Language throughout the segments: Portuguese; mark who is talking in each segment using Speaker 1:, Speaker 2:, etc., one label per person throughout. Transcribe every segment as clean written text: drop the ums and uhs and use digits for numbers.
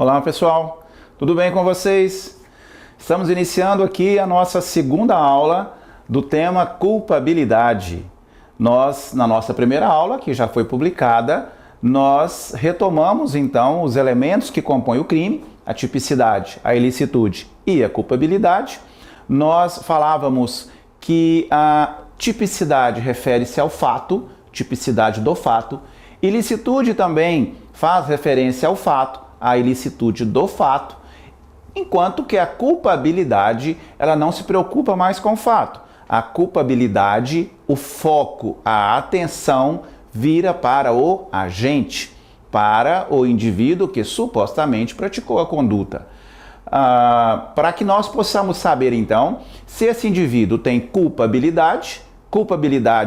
Speaker 1: Olá pessoal, tudo bem com vocês? Estamos iniciando aqui a nossa segunda aula do tema culpabilidade. Na nossa primeira aula, que já foi publicada, nós retomamos então os elementos que compõem o crime, a tipicidade, a ilicitude e a culpabilidade. Nós falávamos que a tipicidade refere-se ao fato, tipicidade do fato, ilicitude também faz referência ao fato, a ilicitude do fato, enquanto que a culpabilidade, ela não se preocupa mais com o fato. A culpabilidade, o foco, a atenção vira para o agente, para o indivíduo que supostamente praticou a conduta. Para que nós possamos saber então se esse indivíduo tem culpabilidade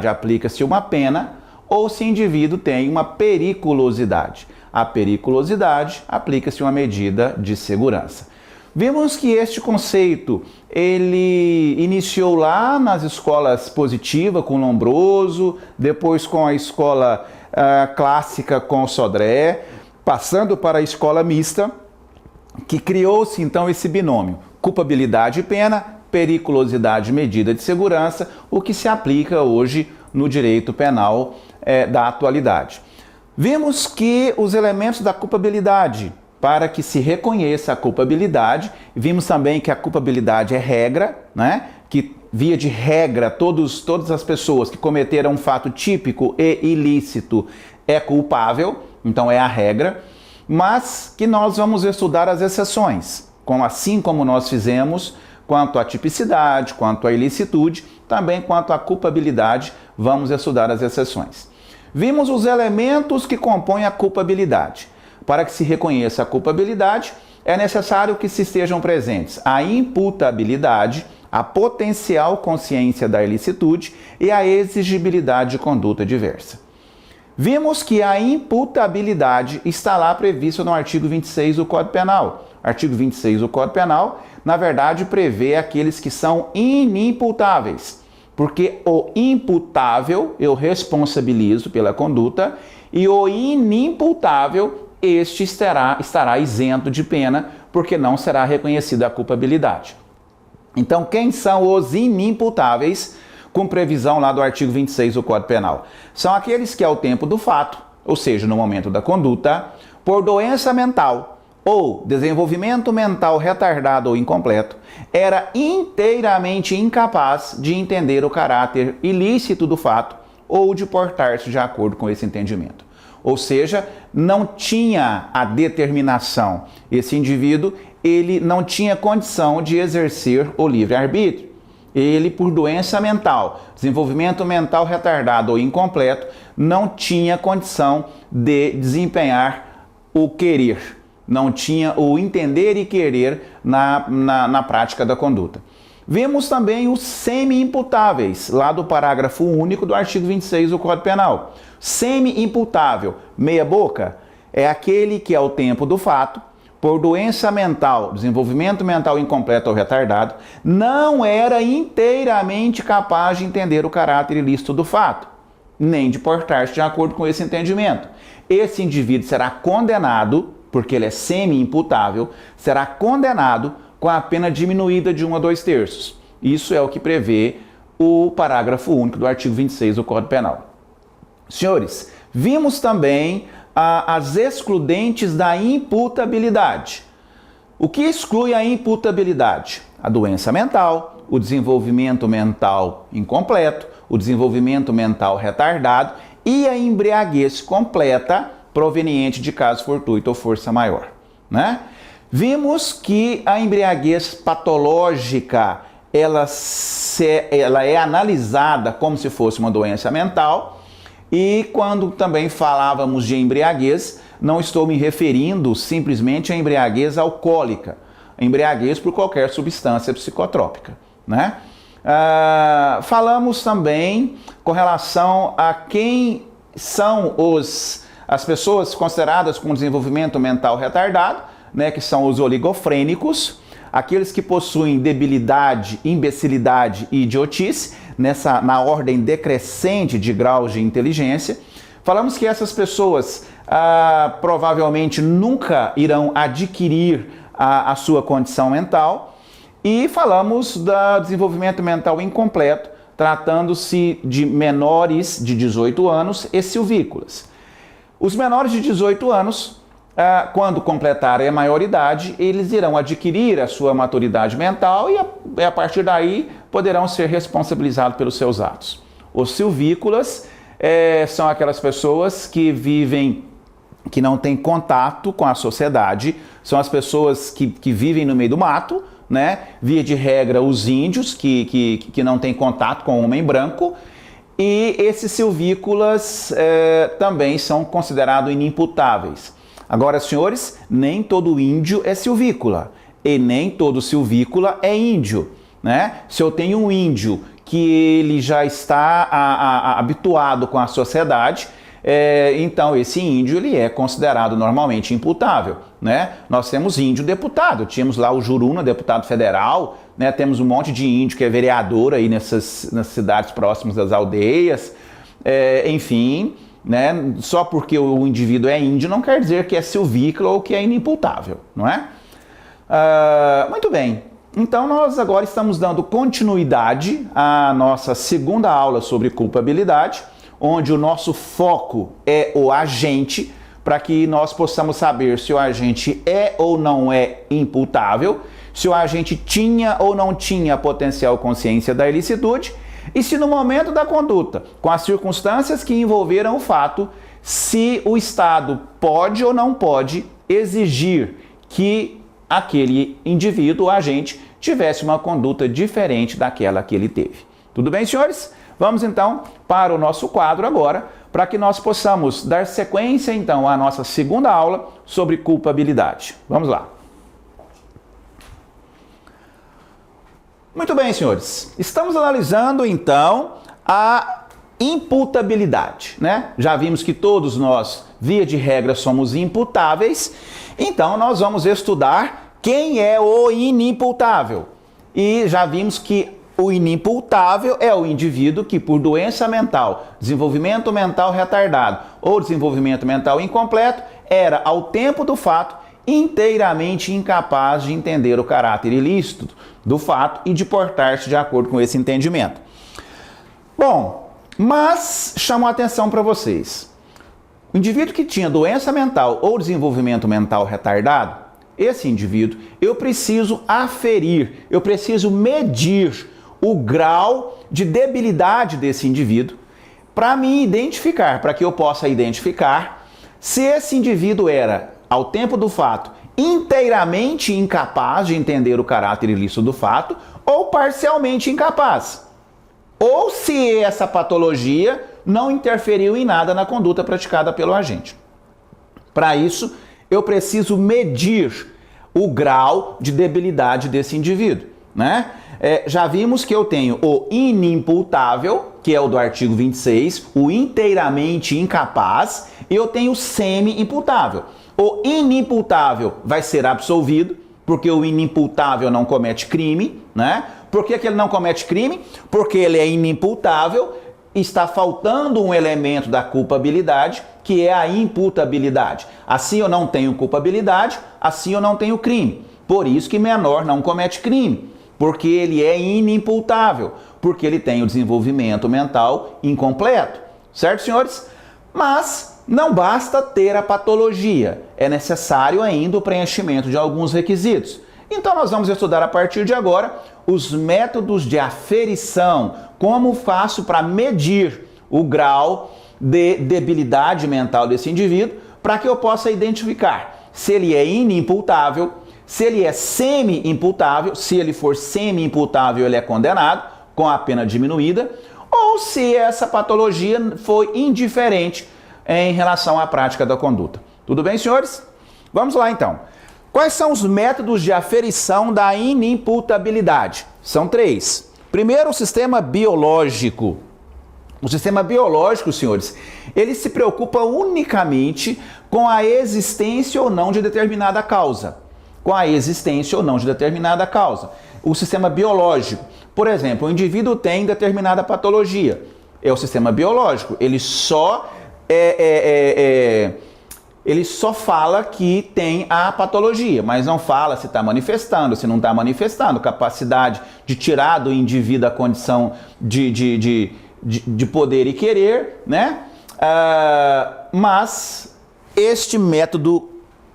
Speaker 1: aplica-se uma pena, ou se o indivíduo tem uma periculosidade. A periculosidade aplica-se uma medida de segurança. Vimos que este conceito, ele iniciou lá nas escolas positivas com Lombroso, depois com a escola clássica com Sodré, passando para a escola mista, que criou-se então esse binômio, culpabilidade e pena, periculosidade e medida de segurança, o que se aplica hoje no direito penal da atualidade. Vimos que os elementos da culpabilidade, para que se reconheça a culpabilidade, vimos também que a culpabilidade é regra, né? Que via de regra todas as pessoas que cometeram um fato típico e ilícito é culpável, então é a regra, mas que nós vamos estudar as exceções, assim como nós fizemos quanto à tipicidade, quanto à ilicitude, também quanto à culpabilidade, vamos estudar as exceções. Vimos os elementos que compõem a culpabilidade. Para que se reconheça a culpabilidade, é necessário que se estejam presentes a imputabilidade, a potencial consciência da ilicitude e a exigibilidade de conduta diversa. Vimos que a imputabilidade está lá prevista no artigo 26 do Código Penal. Artigo 26 do Código Penal, na verdade, prevê aqueles que são inimputáveis, porque o imputável eu responsabilizo pela conduta e o inimputável este estará isento de pena, porque não será reconhecida a culpabilidade. Então, quem são os inimputáveis, com previsão lá do artigo 26 do Código Penal? São aqueles que ao tempo do fato, ou seja, no momento da conduta, por doença mental ou desenvolvimento mental retardado ou incompleto, era inteiramente incapaz de entender o caráter ilícito do fato ou de portar-se de acordo com esse entendimento. Ou seja, não tinha a determinação. Esse indivíduo, ele não tinha condição de exercer o livre-arbítrio. Ele, por doença mental, desenvolvimento mental retardado ou incompleto, não tinha condição de desempenhar o querer. Não tinha o entender e querer na prática da conduta. Vemos também os semi-imputáveis, lá do parágrafo único do artigo 26 do Código Penal. Semi-imputável, meia boca, é aquele que ao tempo do fato, por doença mental, desenvolvimento mental incompleto ou retardado, não era inteiramente capaz de entender o caráter ilícito do fato, nem de portar-se de acordo com esse entendimento. Esse indivíduo será condenado, porque ele é semi-imputável, será condenado com a pena diminuída de 1 a 2/3. Isso é o que prevê o parágrafo único do artigo 26 do Código Penal. Senhores, vimos também as excludentes da imputabilidade. O que exclui a imputabilidade? A doença mental, o desenvolvimento mental incompleto, o desenvolvimento mental retardado e a embriaguez completa proveniente de caso fortuito ou força maior, né? Vimos que a embriaguez patológica, ela é analisada como se fosse uma doença mental, e quando também falávamos de embriaguez, não estou me referindo simplesmente à embriaguez alcoólica, embriaguez por qualquer substância psicotrópica, né? Falamos também com relação a quem são as pessoas consideradas com desenvolvimento mental retardado, né, que são os oligofrênicos, aqueles que possuem debilidade, imbecilidade e idiotice, na ordem decrescente de graus de inteligência. Falamos que essas pessoas provavelmente nunca irão adquirir a sua condição mental. E falamos do desenvolvimento mental incompleto, tratando-se de menores de 18 anos e silvícolas. Os menores de 18 anos, quando completarem a maioridade, eles irão adquirir a sua maturidade mental e a partir daí poderão ser responsabilizados pelos seus atos. Os silvícolas são aquelas pessoas que vivem, que não têm contato com a sociedade, são as pessoas que vivem no meio do mato, né? Via de regra, os índios que não têm contato com o homem branco, e esses silvícolas também são considerados inimputáveis. Agora, senhores, nem todo índio é silvícola e nem todo silvícola é índio, né? Se eu tenho um índio que ele já está habituado com a sociedade, então esse índio ele é considerado normalmente imputável, né? Nós temos índio deputado, tínhamos lá o Juruna, deputado federal, né? Temos um monte de índio que é vereador aí nas cidades próximas das aldeias, enfim, né? Só porque o indivíduo é índio não quer dizer que é silvícola ou que é inimputável, não é? Muito bem, então nós agora estamos dando continuidade à nossa segunda aula sobre culpabilidade, onde o nosso foco é o agente, para que nós possamos saber se o agente é ou não é imputável, se o agente tinha ou não tinha potencial consciência da ilicitude, e se no momento da conduta, com as circunstâncias que envolveram o fato, se o Estado pode ou não pode exigir que aquele indivíduo, o agente, tivesse uma conduta diferente daquela que ele teve. Tudo bem, senhores? Vamos então para o nosso quadro agora, para que nós possamos dar sequência então à nossa segunda aula sobre culpabilidade. Vamos lá. Muito bem, senhores. Estamos analisando então a imputabilidade, né? Já vimos que todos nós, via de regra, somos imputáveis, então nós vamos estudar quem é o inimputável. E já vimos que o inimputável é o indivíduo que, por doença mental, desenvolvimento mental retardado ou desenvolvimento mental incompleto, era, ao tempo do fato, inteiramente incapaz de entender o caráter ilícito do fato e de portar-se de acordo com esse entendimento. Bom, mas chamo a atenção para vocês. O indivíduo que tinha doença mental ou desenvolvimento mental retardado, esse indivíduo, eu preciso aferir, eu preciso medir o grau de debilidade desse indivíduo para me identificar, para que eu possa identificar se esse indivíduo era, ao tempo do fato, inteiramente incapaz de entender o caráter ilícito do fato ou parcialmente incapaz. Ou se essa patologia não interferiu em nada na conduta praticada pelo agente. Para isso, eu preciso medir o grau de debilidade desse indivíduo, né? Já vimos que eu tenho o inimputável, que é o do artigo 26, o inteiramente incapaz, e eu tenho o semi-imputável. O inimputável vai ser absolvido, porque o inimputável não comete crime, né? Por que ele não comete crime? Porque ele é inimputável, está faltando um elemento da culpabilidade, que é a imputabilidade. Assim eu não tenho culpabilidade, assim eu não tenho crime. Por isso que menor não comete crime, porque ele é inimputável, porque ele tem o desenvolvimento mental incompleto. Certo, senhores? Mas não basta ter a patologia, é necessário ainda o preenchimento de alguns requisitos. Então nós vamos estudar a partir de agora os métodos de aferição, como faço para medir o grau de debilidade mental desse indivíduo, para que eu possa identificar se ele é inimputável, se ele é semi-imputável, se ele for semi-imputável ele é condenado com a pena diminuída, ou se essa patologia foi indiferente em relação à prática da conduta. Tudo bem, senhores? Vamos lá então. Quais são os métodos de aferição da inimputabilidade? São 3. Primeiro, o sistema biológico. O sistema biológico, senhores, ele se preocupa unicamente com a existência ou não de determinada causa. Com a existência ou não de determinada causa. O sistema biológico, por exemplo, o indivíduo tem determinada patologia. É o sistema biológico, ele só ele só fala que tem a patologia, mas não fala se está manifestando, se não está manifestando, capacidade de tirar do indivíduo a condição de poder e querer, né? Mas este método,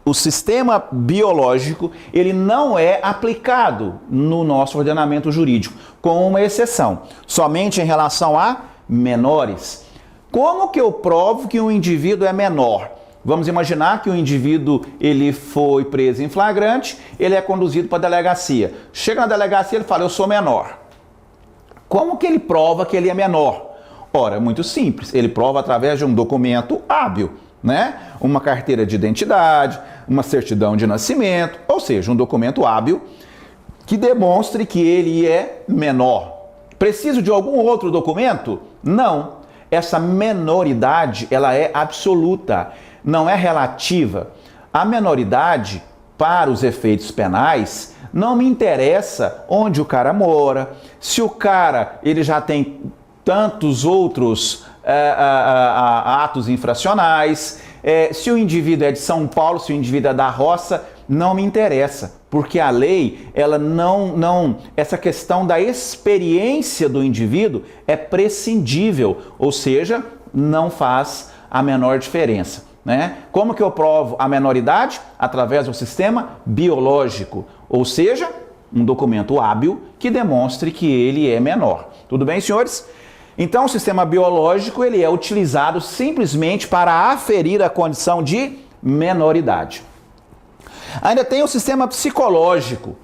Speaker 1: o sistema biológico, ele não é aplicado no nosso ordenamento jurídico, com uma exceção, somente em relação a menores. Como que eu provo que um indivíduo é menor? Vamos imaginar que o indivíduo ele foi preso em flagrante, ele é conduzido para a delegacia. Chega na delegacia, ele fala, eu sou menor. Como que ele prova que ele é menor? Ora, é muito simples, ele prova através de um documento hábil, né? Uma carteira de identidade, uma certidão de nascimento, ou seja, um documento hábil que demonstre que ele é menor. Preciso de algum outro documento? Não. Essa menoridade, ela é absoluta, não é relativa. A menoridade, para os efeitos penais, não me interessa onde o cara mora, se o cara ele já tem tantos outros atos infracionais, se o indivíduo é de São Paulo, se o indivíduo é da roça, não me interessa, porque a lei, ela essa questão da experiência do indivíduo é prescindível, ou seja, não faz a menor diferença, né? Como que eu provo a menoridade? Através do sistema biológico, ou seja, um documento hábil que demonstre que ele é menor. Tudo bem, senhores? Então, o sistema biológico ele é utilizado simplesmente para aferir a condição de menoridade. Ainda tem o sistema psicológico.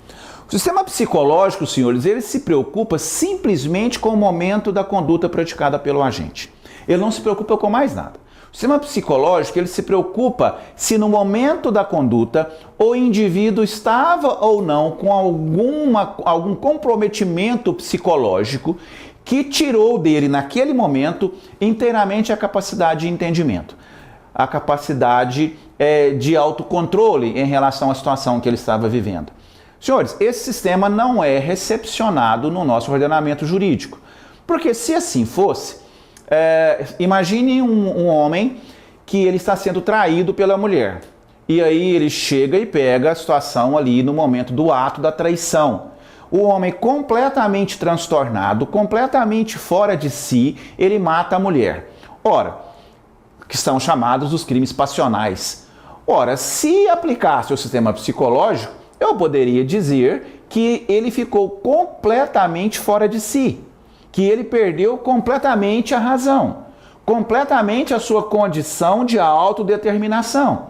Speaker 1: O sistema psicológico, senhores, ele se preocupa simplesmente com o momento da conduta praticada pelo agente. Ele não se preocupa com mais nada. O sistema psicológico, ele se preocupa se no momento da conduta o indivíduo estava ou não com algum comprometimento psicológico que tirou dele, naquele momento, inteiramente a capacidade de entendimento, a capacidade de autocontrole em relação à situação que ele estava vivendo. Senhores, esse sistema não é recepcionado no nosso ordenamento jurídico, porque se assim fosse, imagine um homem que ele está sendo traído pela mulher, e aí ele chega e pega a situação ali no momento do ato da traição. O homem completamente transtornado, completamente fora de si, ele mata a mulher. Ora, que são chamados os crimes passionais. Ora, se aplicasse o sistema psicológico, eu poderia dizer que ele ficou completamente fora de si, que ele perdeu completamente a razão, completamente a sua condição de autodeterminação.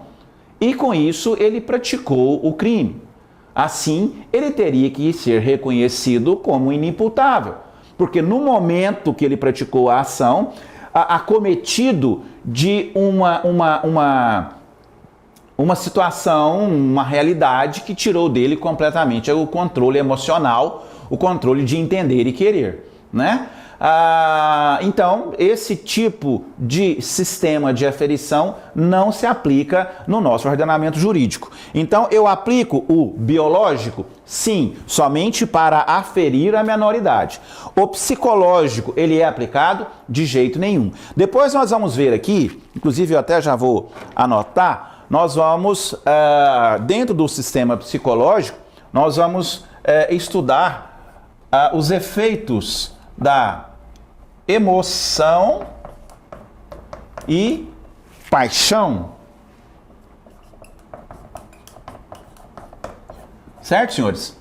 Speaker 1: E com isso ele praticou o crime. Assim, ele teria que ser reconhecido como inimputável, porque no momento que ele praticou a ação, acometido de uma situação, uma realidade que tirou dele completamente o controle emocional, o controle de entender e querer, né? Então, esse tipo de sistema de aferição não se aplica no nosso ordenamento jurídico. Então, eu aplico o biológico? Sim, somente para aferir a menoridade. O psicológico, ele é aplicado? De jeito nenhum. Depois nós vamos ver aqui, inclusive eu até já vou anotar, nós vamos, dentro do sistema psicológico, nós vamos estudar os efeitos da emoção e paixão. Certo, senhores?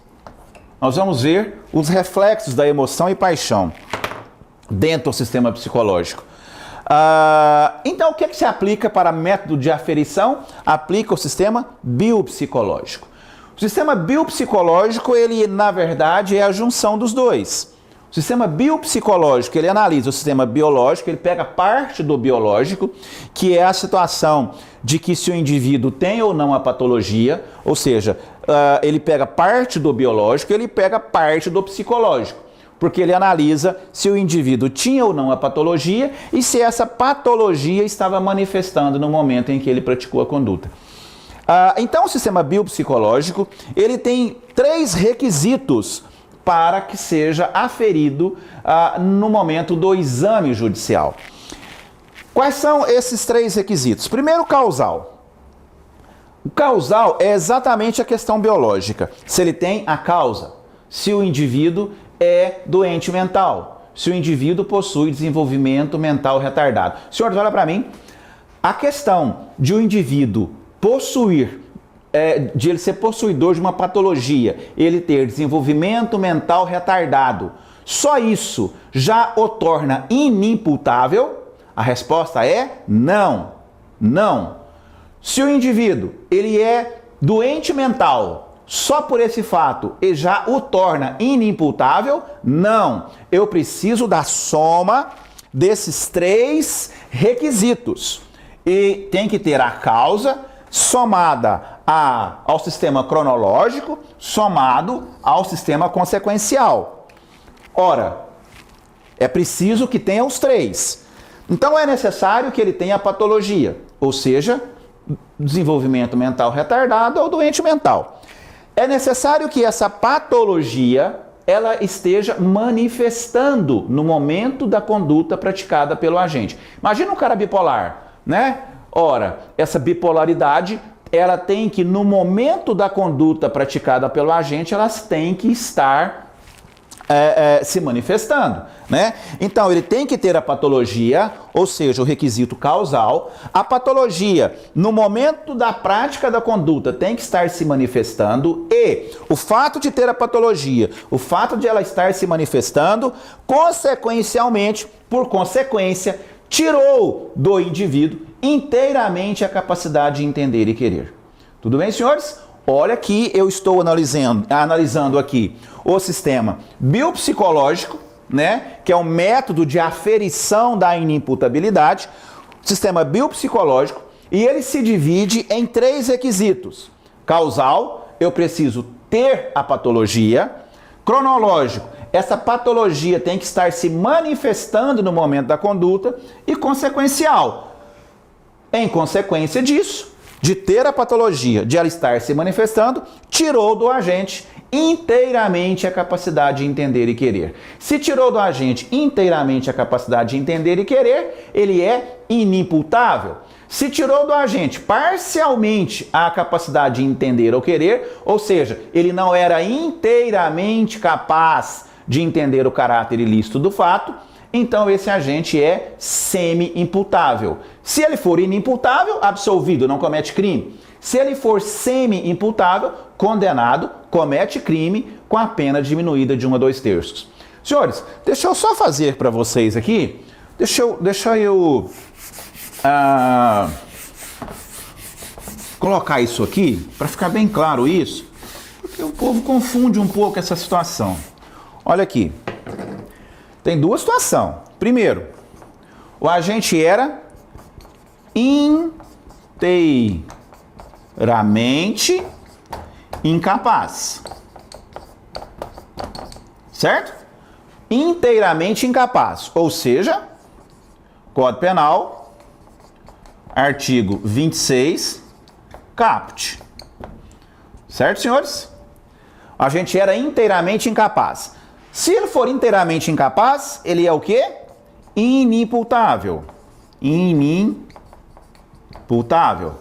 Speaker 1: Nós vamos ver os reflexos da emoção e paixão dentro do sistema psicológico. Então, o que se aplica para método de aferição? Aplica o sistema biopsicológico. O sistema biopsicológico, ele, na verdade, é a junção dos dois. O sistema biopsicológico, ele analisa o sistema biológico, ele pega parte do biológico, que é a situação de que se o indivíduo tem ou não a patologia, ou seja, ele pega parte do biológico, ele pega parte do psicológico, porque ele analisa se o indivíduo tinha ou não a patologia e se essa patologia estava manifestando no momento em que ele praticou a conduta. Então, o sistema biopsicológico, ele tem 3 requisitos para que seja aferido no momento do exame judicial. Quais são esses 3 requisitos? Primeiro, causal. O causal é exatamente a questão biológica. Se ele tem a causa, se o indivíduo é doente mental, se o indivíduo possui desenvolvimento mental retardado. Senhores, olha para mim. A questão de um indivíduo possuir, de ele ser possuidor de uma patologia, ele ter desenvolvimento mental retardado, só isso já o torna inimputável? A resposta é não. Não. Se o indivíduo ele é doente mental, só por esse fato ele já o torna inimputável? Não. Eu preciso da soma desses 3 requisitos. E tem que ter a causa somada ao sistema cronológico, somado ao sistema consequencial. Ora, é preciso que tenha os 3. Então é necessário que ele tenha a patologia, ou seja, desenvolvimento mental retardado ou doente mental. É necessário que essa patologia ela esteja manifestando no momento da conduta praticada pelo agente. Imagina um cara bipolar, né? Ora, essa bipolaridade, ela tem que, no momento da conduta praticada pelo agente, elas têm que estar se manifestando, né? Então, ele tem que ter a patologia, ou seja, o requisito causal. A patologia, no momento da prática da conduta, tem que estar se manifestando e o fato de ter a patologia, o fato de ela estar se manifestando, consequencialmente, por consequência, tirou do indivíduo inteiramente a capacidade de entender e querer. Tudo bem, senhores? Olha que eu estou analisando aqui o sistema biopsicológico, né, que é um método de aferição da inimputabilidade, sistema biopsicológico, e ele se divide em 3 requisitos. Causal, eu preciso ter a patologia. Cronológico, essa patologia tem que estar se manifestando no momento da conduta. E consequencial, em consequência disso, de ter a patologia, de ela estar se manifestando, tirou do agente inteiramente a capacidade de entender e querer. Se tirou do agente inteiramente a capacidade de entender e querer, ele é inimputável. Se tirou do agente parcialmente a capacidade de entender ou querer, ou seja, ele não era inteiramente capaz de entender o caráter ilícito do fato, então esse agente é semi-imputável. Se ele for inimputável, absolvido, não comete crime. Se ele for semi-imputável, condenado, comete crime com a pena diminuída de 1 a 2/3. Senhores, deixa eu só fazer para vocês aqui, deixa eu colocar isso aqui, para ficar bem claro isso, porque o povo confunde um pouco essa situação. Olha aqui. Tem 2 situações. Primeiro, o agente era inteiramente incapaz. Certo? Inteiramente incapaz. Ou seja, Código Penal, artigo 26, caput. Certo, senhores? O agente era inteiramente incapaz. Se ele for inteiramente incapaz, ele é o quê? Inimputável. Inimputável.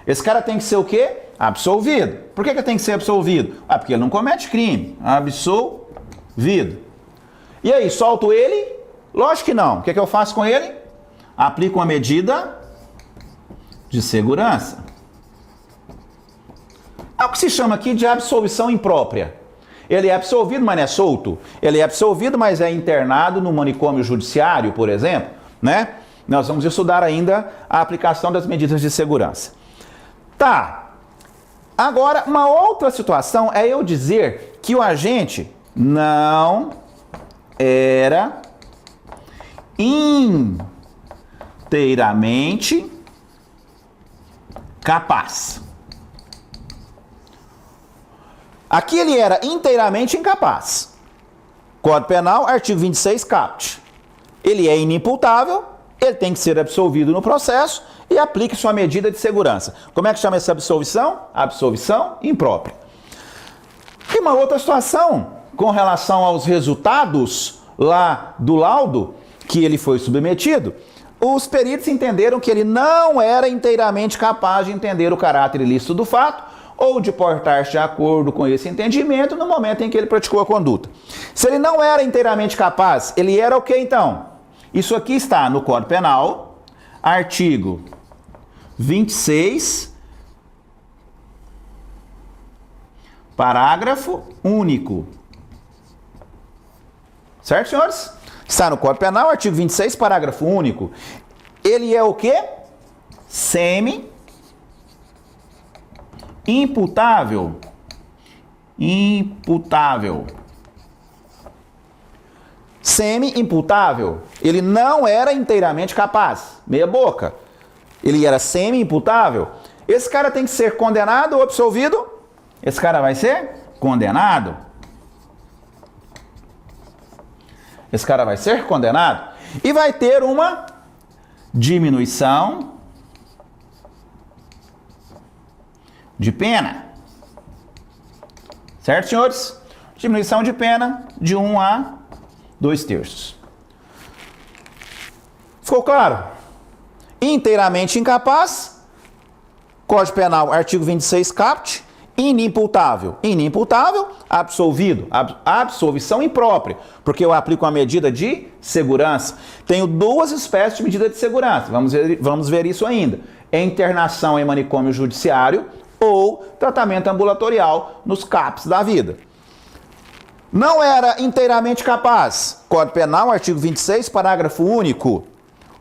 Speaker 1: Esse cara tem que ser o quê? Absolvido. Por que tem que ser absolvido? Porque ele não comete crime. Absolvido. E aí, solto ele? Lógico que não. O que eu faço com ele? Aplico uma medida de segurança. É o que se chama aqui de absolvição imprópria. Ele é absolvido, mas não é solto. Ele é absolvido, mas é internado no manicômio judiciário, por exemplo, né? Nós vamos estudar ainda a aplicação das medidas de segurança. Tá. Agora, uma outra situação é eu dizer que o agente não era inteiramente capaz. Aqui ele era inteiramente incapaz. Código Penal, artigo 26, caput. Ele é inimputável, ele tem que ser absolvido no processo e aplique sua medida de segurança. Como é que chama essa absolvição? Absolvição imprópria. E uma outra situação, com relação aos resultados lá do laudo que ele foi submetido, os peritos entenderam que ele não era inteiramente capaz de entender o caráter ilícito do fato ou de portar-se de acordo com esse entendimento no momento em que ele praticou a conduta. Se ele não era inteiramente capaz, ele era o que então? Isso aqui está no Código Penal, artigo 26, parágrafo único. Certo, senhores? Está no Código Penal, artigo 26, parágrafo único. Ele é o quê? Semi-imputável. Imputável. Semi-imputável. Ele não era inteiramente capaz. Meia boca. Ele era semi-imputável. Esse cara tem que ser condenado ou absolvido? Esse cara vai ser condenado. Esse cara vai ser condenado e vai ter uma diminuição de pena. Certo, senhores? Diminuição de pena de 1 a 2/3. Ficou claro? Inteiramente incapaz, Código Penal, artigo 26, caput. Inimputável. Inimputável, absolvido. Absolvição imprópria, porque eu aplico uma medida de segurança. Tenho duas espécies de medida de segurança. Vamos ver isso ainda. Internação em manicômio judiciário ou tratamento ambulatorial nos CAPs da vida. Não era inteiramente capaz. Código Penal, artigo 26, parágrafo único.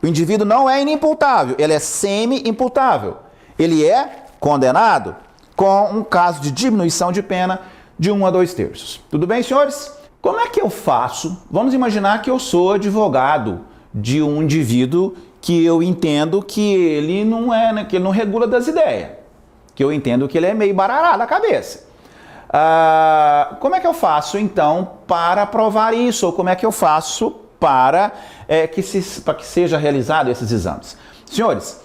Speaker 1: O indivíduo não é inimputável, ele é semi-imputável. Ele é condenado com um caso de diminuição de pena de 1 a 2/3. Tudo bem, senhores? Como é que eu faço? Vamos imaginar que eu sou advogado de um indivíduo que eu entendo que ele não é, né, que ele não regula das ideias, que eu entendo que ele é meio barará da cabeça. Como é que eu faço, então, para provar isso? Ou como é que eu faço para que seja realizado esses exames? Senhores,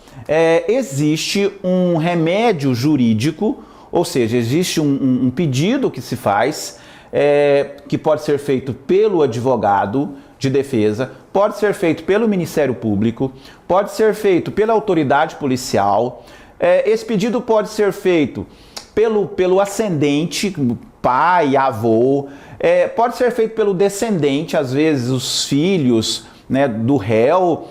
Speaker 1: existe um remédio jurídico, ou seja, existe um pedido que se faz, que pode ser feito pelo advogado de defesa, pode ser feito pelo Ministério Público, pode ser feito pela autoridade policial. Esse pedido pode ser feito pelo ascendente, pai, avô, pode ser feito pelo descendente, às vezes os filhos, né, do réu,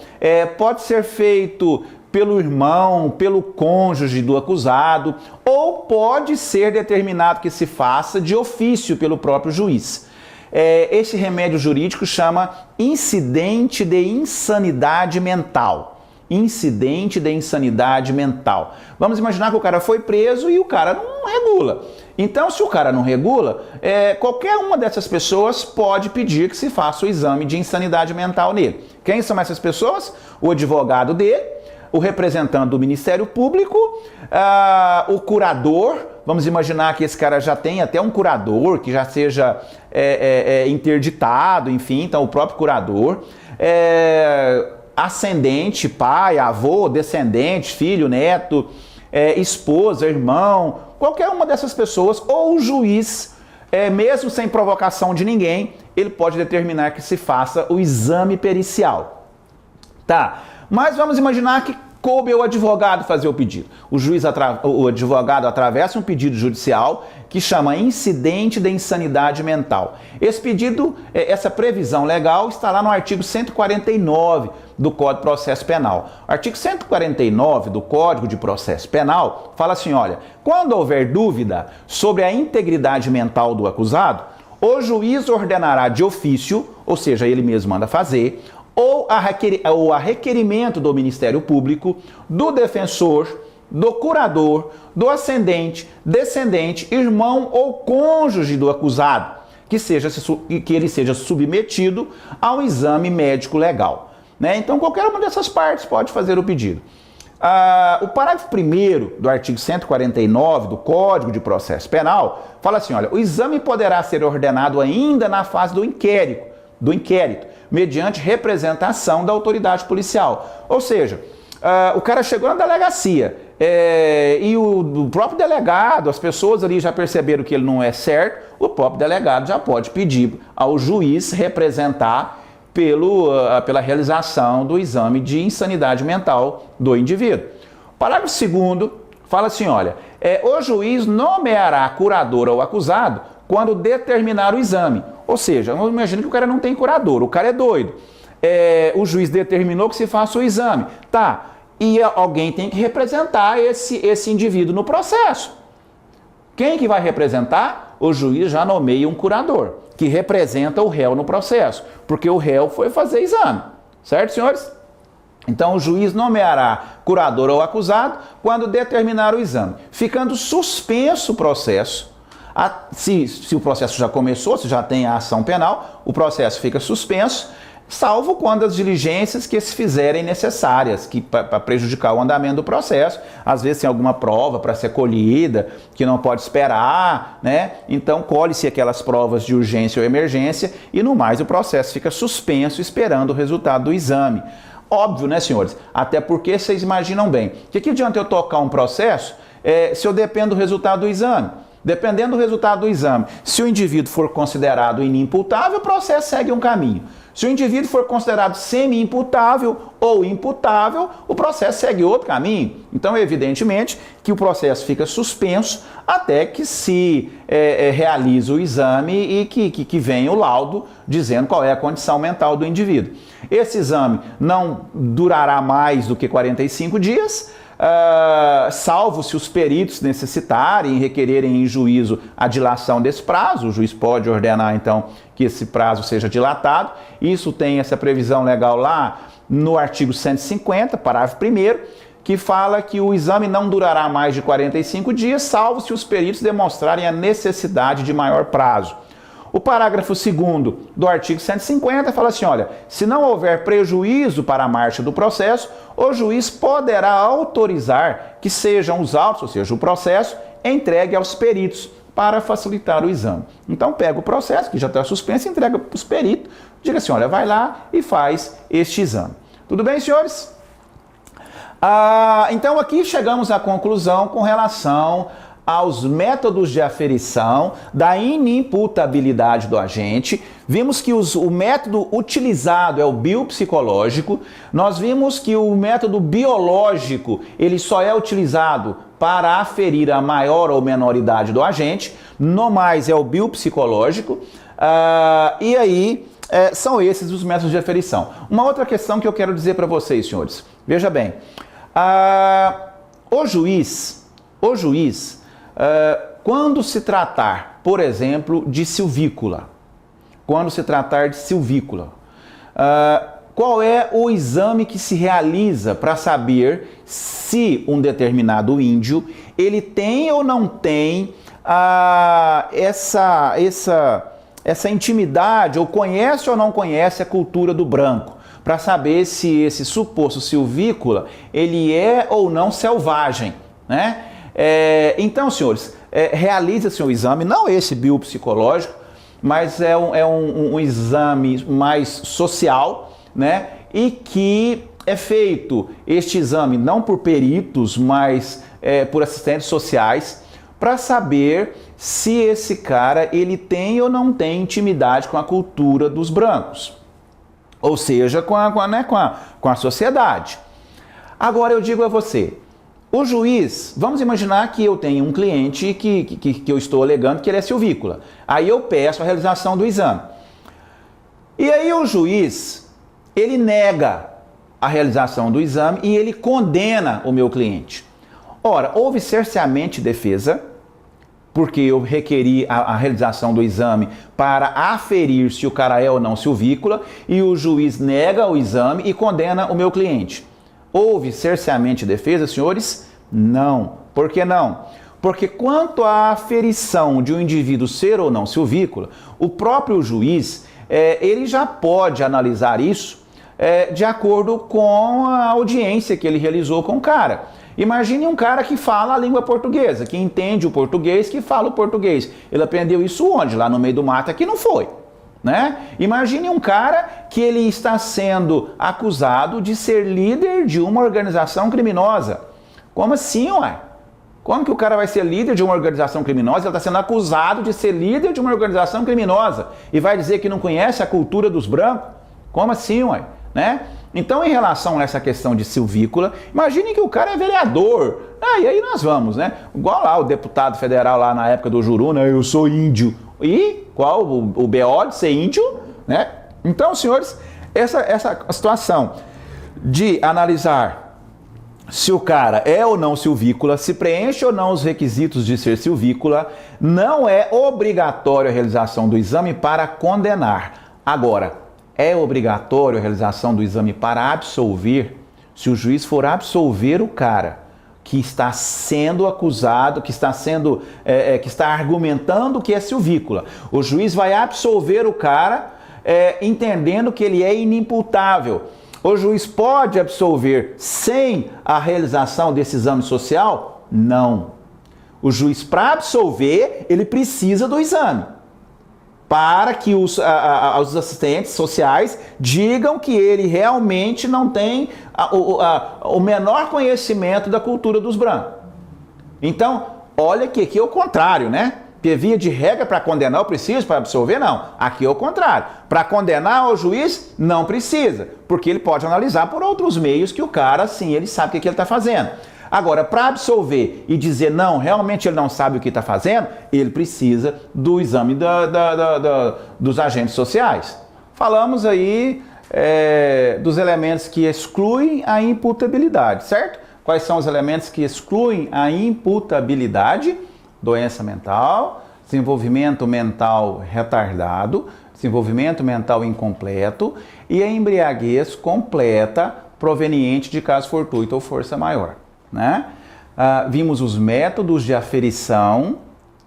Speaker 1: pode ser feito pelo irmão, pelo cônjuge do acusado, ou pode ser determinado que se faça de ofício pelo próprio juiz. Esse remédio jurídico chama incidente de insanidade mental. Incidente de insanidade mental. Vamos imaginar que o cara foi preso e o cara não regula. Então, se o cara não regula, qualquer uma dessas pessoas pode pedir que se faça o exame de insanidade mental nele. Quem são essas pessoas? O advogado dele, o representante do Ministério Público, o curador. Vamos imaginar que esse cara já tem até um curador, que já seja interditado, enfim, então o próprio curador. Ascendente, pai, avô, descendente, filho, neto, esposa, irmão, qualquer uma dessas pessoas, ou o juiz, mesmo sem provocação de ninguém, ele pode determinar que se faça o exame pericial. Tá, mas vamos imaginar que coube ao advogado fazer o pedido. O advogado atravessa um pedido judicial que chama incidente de insanidade mental. Esse pedido, essa previsão legal está lá no artigo 149 do Código de Processo Penal. O artigo 149 do Código de Processo Penal fala assim, olha, quando houver dúvida sobre a integridade mental do acusado, o juiz ordenará de ofício, ou seja, ele mesmo manda fazer, ou a requerimento do Ministério Público, do defensor, do curador, do ascendente, descendente, irmão ou cônjuge do acusado, que ele seja submetido ao exame médico legal. Né? Então, qualquer uma dessas partes pode fazer o pedido. O parágrafo 1º do artigo 149 do Código de Processo Penal fala assim, olha, o exame poderá ser ordenado ainda na fase do inquérito, mediante representação da autoridade policial. Ou seja, o cara chegou na delegacia e o próprio delegado, as pessoas ali já perceberam que ele não é certo, o próprio delegado já pode pedir ao juiz representar pela realização do exame de insanidade mental do indivíduo. O parágrafo 2º fala assim, olha, o juiz nomeará curador ao acusado quando determinar o exame. Ou seja, imagina que o cara não tem curador, o cara é doido. O juiz determinou que se faça o exame. Tá, e alguém tem que representar esse indivíduo no processo. Quem que vai representar? O juiz já nomeia um curador, que representa o réu no processo, porque o réu foi fazer exame. Certo, senhores? Então, o juiz nomeará curador ao acusado quando determinar o exame, ficando suspenso o processo. Se o processo já começou, se já tem a ação penal, o processo fica suspenso, salvo quando as diligências que se fizerem necessárias para prejudicar o andamento do processo. Às vezes tem alguma prova para ser colhida, que não pode esperar, né? Então colhe-se aquelas provas de urgência ou emergência e no mais o processo fica suspenso esperando o resultado do exame. Óbvio, né, senhores? Até porque vocês imaginam bem, que adianta eu tocar um processo se eu dependo do resultado do exame? Dependendo do resultado do exame, se o indivíduo for considerado inimputável, o processo segue um caminho. Se o indivíduo for considerado semi-imputável ou imputável, o processo segue outro caminho. Então, evidentemente, que o processo fica suspenso até que se realize o exame e que venha o laudo dizendo qual é a condição mental do indivíduo. Esse exame não durará mais do que 45 dias, salvo se os peritos necessitarem e requererem em juízo a dilação desse prazo. O juiz pode ordenar, então, que esse prazo seja dilatado. Isso tem essa previsão legal lá no artigo 150, parágrafo 1º, que fala que o exame não durará mais de 45 dias, salvo se os peritos demonstrarem a necessidade de maior prazo. O parágrafo 2º do artigo 150 fala assim, olha, se não houver prejuízo para a marcha do processo, o juiz poderá autorizar que sejam os autos, ou seja, o processo, entregue aos peritos para facilitar o exame. Então pega o processo, que já está suspenso, entrega para os peritos, diga assim, olha, vai lá e faz este exame. Tudo bem, senhores? Então aqui chegamos à conclusão com relação aos métodos de aferição da inimputabilidade do agente. Vimos que o método utilizado é o biopsicológico. Nós vimos que o método biológico ele só é utilizado para aferir a maior ou menor idade do agente. No mais é o biopsicológico. E aí são esses os métodos de aferição. Uma outra questão que eu quero dizer para vocês, senhores. Veja bem, o juiz, quando se tratar, por exemplo, de silvícola, qual é o exame que se realiza para saber se um determinado índio ele tem ou não tem essa intimidade, ou conhece ou não conhece a cultura do branco, para saber se esse suposto silvícola ele é ou não selvagem, né? Então, senhores, realiza-se um exame, não esse biopsicológico, mas é um exame mais social, né? E que é feito este exame não por peritos, mas por assistentes sociais, para saber se esse cara ele tem ou não tem intimidade com a cultura dos brancos, ou seja, com a sociedade. Agora eu digo a você, o juiz, vamos imaginar que eu tenho um cliente que eu estou alegando que ele é silvícola. Aí eu peço a realização do exame. E aí o juiz, ele nega a realização do exame e ele condena o meu cliente. Ora, houve cerceamento de defesa, porque eu requeri a realização do exame para aferir se o cara é ou não silvícola, e o juiz nega o exame e condena o meu cliente. Houve cerceamento de defesa, senhores? Não. Por que não? Porque quanto à aferição de um indivíduo ser ou não silvícola, o próprio juiz, ele já pode analisar isso de acordo com a audiência que ele realizou com o cara. Imagine um cara que fala a língua portuguesa, que entende o português, que fala o português. Ele aprendeu isso onde? Lá no meio do mato? Aqui não foi. Né? Imagine um cara que ele está sendo acusado de ser líder de uma organização criminosa. Como assim, ué? Como que o cara vai ser líder de uma organização criminosa? Ele está sendo acusado de ser líder de uma organização criminosa e vai dizer que não conhece a cultura dos brancos? Como assim, ué? Né? Então, em relação a essa questão de silvícola, imagine que o cara é vereador. E aí nós vamos, né? Igual lá o deputado federal lá na época do Juru, né? Eu sou índio. E qual o BO de ser índio, né? Então, senhores, essa situação de analisar se o cara é ou não silvícola, se preenche ou não os requisitos de ser silvícola, não é obrigatório a realização do exame para condenar. Agora, é obrigatório a realização do exame para absolver, se o juiz for absolver o cara que está sendo acusado, que está argumentando que é silvícola. O juiz vai absolver o cara entendendo que ele é inimputável. O juiz pode absolver sem a realização desse exame social? Não. O juiz, para absolver, ele precisa do exame, para que os assistentes sociais digam que ele realmente não tem o menor conhecimento da cultura dos brancos. Então, olha que aqui é o contrário, né? Porque via de regra, para condenar eu preciso, para absolver não. Aqui é o contrário. Para condenar o juiz, não precisa, porque ele pode analisar por outros meios que o cara, sim, ele sabe o que ele está fazendo. Agora, para absolver e dizer não, realmente ele não sabe o que está fazendo, ele precisa do exame dos agentes sociais. Falamos aí dos elementos que excluem a imputabilidade, certo? Quais são os elementos que excluem a imputabilidade? Doença mental, desenvolvimento mental retardado, desenvolvimento mental incompleto e a embriaguez completa proveniente de caso fortuito ou força maior. Né? Vimos os métodos de aferição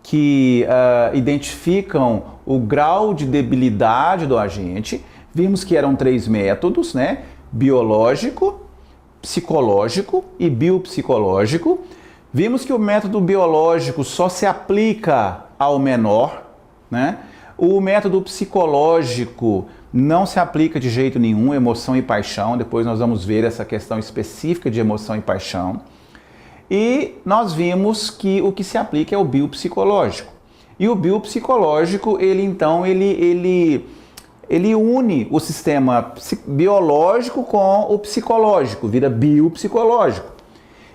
Speaker 1: que identificam o grau de debilidade do agente. Vimos que eram 3 métodos, né? Biológico, psicológico e biopsicológico. Vimos que o método biológico só se aplica ao menor, né? O método psicológico não se aplica de jeito nenhum, emoção e paixão. Depois nós vamos ver essa questão específica de emoção e paixão. E nós vimos que o que se aplica é o biopsicológico. E o biopsicológico, ele une o sistema biológico com o psicológico, vira biopsicológico.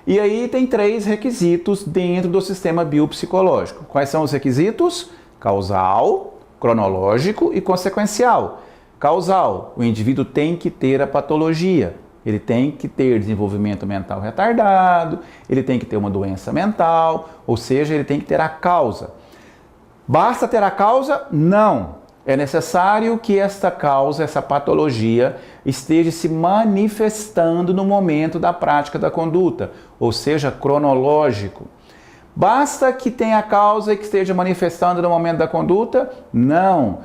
Speaker 1: E aí tem 3 requisitos dentro do sistema biopsicológico. Quais são os requisitos? Causal, cronológico e consequencial. Causal, o indivíduo tem que ter a patologia. Ele tem que ter desenvolvimento mental retardado, ele tem que ter uma doença mental, ou seja, ele tem que ter a causa. Basta ter a causa? Não. É necessário que esta causa, essa patologia, esteja se manifestando no momento da prática da conduta, ou seja, cronológico. Basta que tenha a causa e que esteja manifestando no momento da conduta? Não.